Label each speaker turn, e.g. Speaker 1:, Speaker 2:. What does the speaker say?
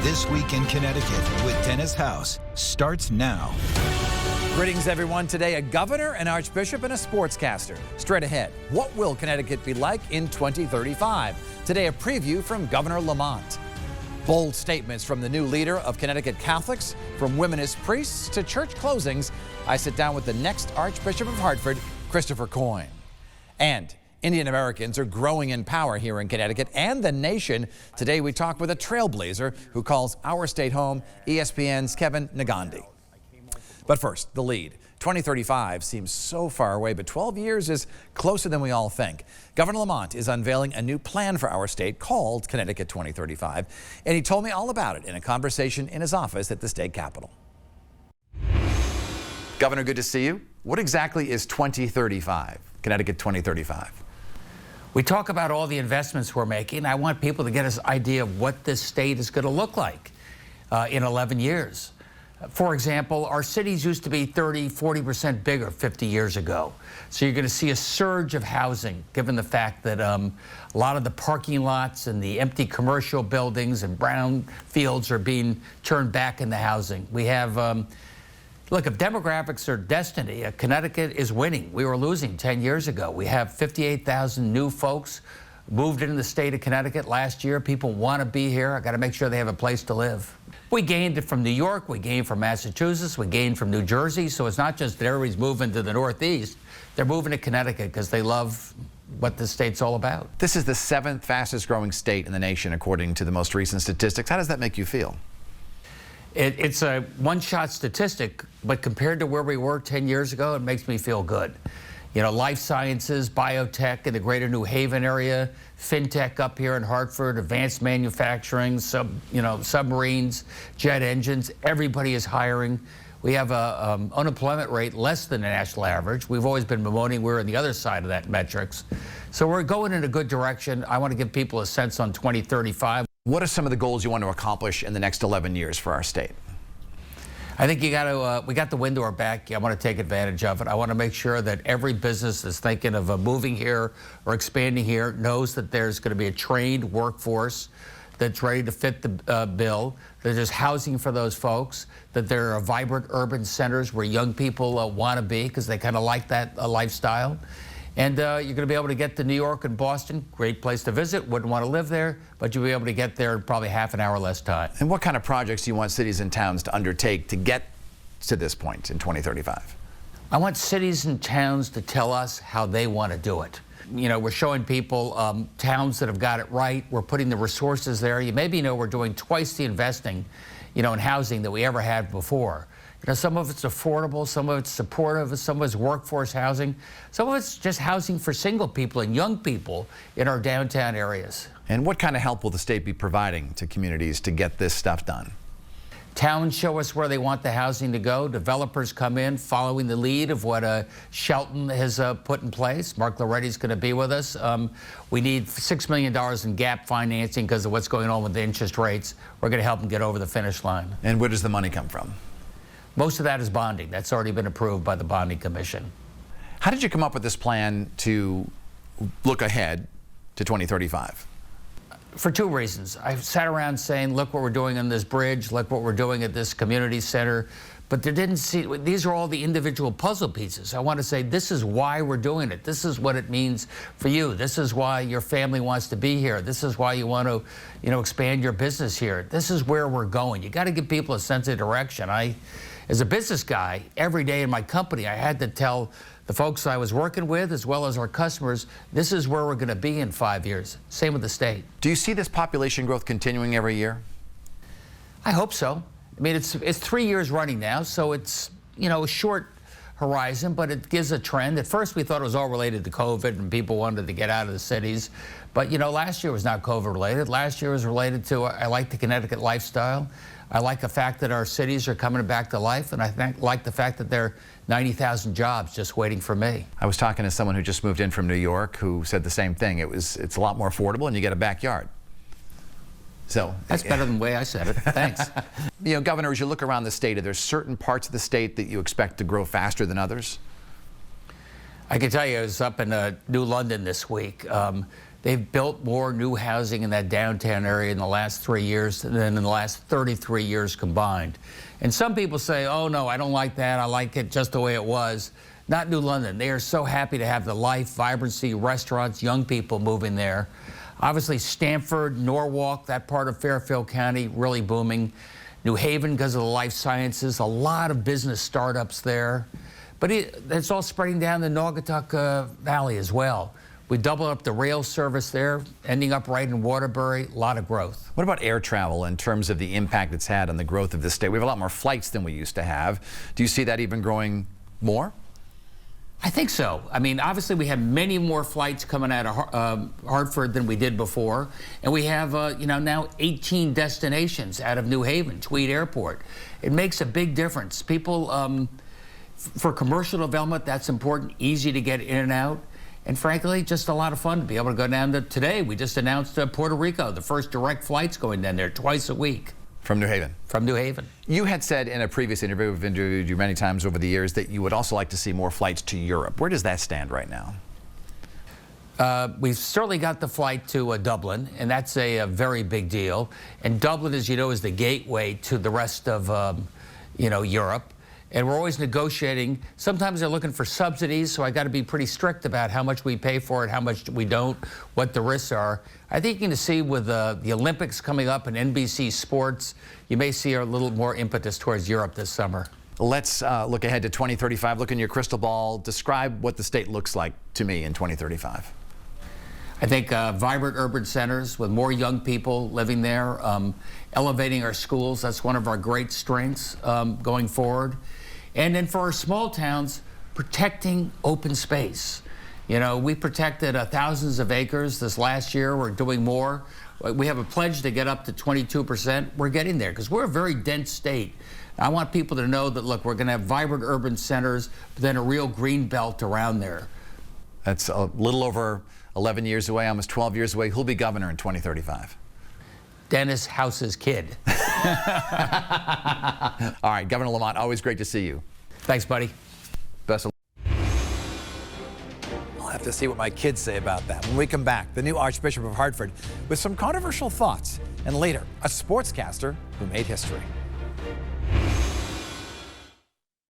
Speaker 1: This Week in Connecticut with Dennis House starts now.
Speaker 2: Greetings, everyone. Today, a governor, an archbishop, and a sportscaster. Straight ahead, what will Connecticut be like in 2035? Today, a preview from Governor Lamont. Bold statements from the new leader of Connecticut Catholics, from womenist priests to church closings. I sit down with the next Archbishop of Hartford, Christopher Coyne. And Indian Americans are growing in power here in Connecticut and the nation. Today, we talk with a trailblazer who calls our state home, ESPN's Kevin Negandhi. But first, the lead. 2035 seems so far away, but 12 years is closer than we all think. Governor Lamont is unveiling a new plan for our state called Connecticut 2035, and he told me all about it in a conversation in his office at the state capitol. Governor, good to see you. What exactly is 2035, Connecticut 2035?
Speaker 3: We talk about all the investments we're making. I want people to get an idea of what this state is going to look like in 11 years. For example, our cities used to be 30–40% bigger 50 years ago. So you're going to see a surge of housing, given the fact that a lot of the parking lots and the empty commercial buildings and brown fields are being turned back into housing. We have, look, if demographics are destiny, Connecticut is winning. We were losing 10 years ago. We have 58,000 new folks moved into the state of Connecticut last year. People want to be here. I got to make sure they have a place to live. We gained it from New York, we gained from Massachusetts, we gained from New Jersey. So it's not just that everybody's moving to the Northeast. They're moving to Connecticut because they love what the state's all about.
Speaker 2: This is the 7th fastest growing state in the nation, according to the most recent statistics. How does that make you feel?
Speaker 3: It's a one-shot statistic, but compared to where we were 10 years ago, it makes me feel good. You know, life sciences, biotech in the greater New Haven area, fintech up here in Hartford, advanced manufacturing, submarines, jet engines. Everybody is hiring. We have a unemployment rate less than the national average. We've always been bemoaning we're on the other side of that metrics. So we're going in a good direction. I want to give people a sense on 2035.
Speaker 2: What are some of the goals you want to accomplish in the next 11 years for our state?
Speaker 3: I think we got the wind to our back. I want to take advantage of it. I want to make sure that every business that's thinking of moving here or expanding here knows that there's going to be a trained workforce that's ready to fit the bill, that there's housing for those folks, that there are vibrant urban centers where young people want to be because they kind of like that lifestyle. And you're going to be able to get to New York and Boston, great place to visit, wouldn't want to live there, but you'll be able to get there in probably half an hour less time.
Speaker 2: And what kind of projects do you want cities and towns to undertake to get to this point in 2035?
Speaker 3: I want cities and towns to tell us how they want to do it. You know, we're showing people towns that have got it right. We're putting the resources there. You maybe know we're doing twice the investing, in housing that we ever had before. Some of it's affordable, some of it's supportive, some of it's workforce housing, some of it's just housing for single people and young people in our downtown areas.
Speaker 2: And what kind of help will the state be providing to communities to get this stuff done?
Speaker 3: Towns show us where they want the housing to go. Developers come in following the lead of what Shelton has put in place. Mark Loretti's going to be with us. We need $6 million in gap financing because of what's going on with the interest rates. We're going to help them get over the finish line.
Speaker 2: And where does the money come from?
Speaker 3: Most of that is bonding. That's already been approved by the Bonding Commission.
Speaker 2: How did you come up with this plan to look ahead to 2035?
Speaker 3: For two reasons. I sat around saying, look what we're doing on this bridge, look what we're doing at this community center, but these are all the individual puzzle pieces. I want to say, this is why we're doing it. This is what it means for you. This is why your family wants to be here. This is why you want to, expand your business here. This is where we're going. You got to give people a sense of direction. As a business guy, every day in my company, I had to tell the folks I was working with, as well as our customers, this is where we're going to be in 5 years. Same with the state.
Speaker 2: Do you see this population growth continuing every year?
Speaker 3: I hope so. I mean, it's 3 years running now, so it's, a short horizon, but it gives a trend. At first, we thought it was all related to COVID and people wanted to get out of the cities. But, last year was not COVID related. Last year was related to, I like the Connecticut lifestyle. I like the fact that our cities are coming back to life, and I like the fact that there are 90,000 jobs just waiting for me.
Speaker 2: I was talking to someone who just moved in from New York who said the same thing. It's a lot more affordable, and you get a backyard. So
Speaker 3: that's better than the way I said it. Thanks.
Speaker 2: Governor, as you look around the state, are there certain parts of the state that you expect to grow faster than others?
Speaker 3: I can tell you, I was up in New London this week. They've built more new housing in that downtown area in the last 3 years than in the last 33 years combined. And some people say, oh, no, I don't like that. I like it just the way it was. Not New London. They are so happy to have the life, vibrancy, restaurants, young people moving there. Obviously, Stamford, Norwalk, that part of Fairfield County, really booming. New Haven, because of the life sciences, a lot of business startups there. But it's all spreading down the Naugatuck Valley as well. We doubled up the rail service there, ending up right in Waterbury, a lot of growth.
Speaker 2: What about air travel in terms of the impact it's had on the growth of the state? We have a lot more flights than we used to have. Do you see that even growing more?
Speaker 3: I think so. I mean, obviously we have many more flights coming out of Hartford than we did before. And we have, now 18 destinations out of New Haven, Tweed Airport. It makes a big difference. People, for commercial development, that's important, easy to get in and out. And frankly, just a lot of fun to be able to go down to today. We just announced Puerto Rico, the first direct flights going down there twice a week.
Speaker 2: From New Haven?
Speaker 3: From New Haven. You
Speaker 2: had said in a previous interview, we've interviewed you many times over the years, that you would also like to see more flights to Europe. Where does that stand right now?
Speaker 3: We've certainly got the flight to Dublin, and that's a very big deal. And Dublin, as you know, is the gateway to the rest of, Europe. And we're always negotiating. Sometimes they're looking for subsidies, so I got to be pretty strict about how much we pay for it, how much we don't, what the risks are. I think you're going to see with the Olympics coming up and NBC Sports, you may see a little more impetus towards Europe this summer.
Speaker 2: Let's look ahead to 2035. Look in your crystal ball. Describe what the state looks like to me in 2035.
Speaker 3: I think vibrant urban centers with more young people living there, elevating our schools. That's one of our great strengths going forward. And then for our small towns, protecting open space. You know, we protected thousands of acres this last year. We're doing more. We have a pledge to get up to 22%. We're getting there because we're a very dense state. I want people to know that, look, we're going to have vibrant urban centers, but then a real green belt around there.
Speaker 2: That's a little over 11 years away, almost 12 years away. Who'll be governor in 2035?
Speaker 3: Dennis House's kid.
Speaker 2: All right, Governor Lamont, always great to see you.
Speaker 3: Thanks, buddy.
Speaker 2: Best of luck. I'll have to see what my kids say about that. When we come back, the new Archbishop of Hartford with some controversial thoughts, and later, a sportscaster who made history.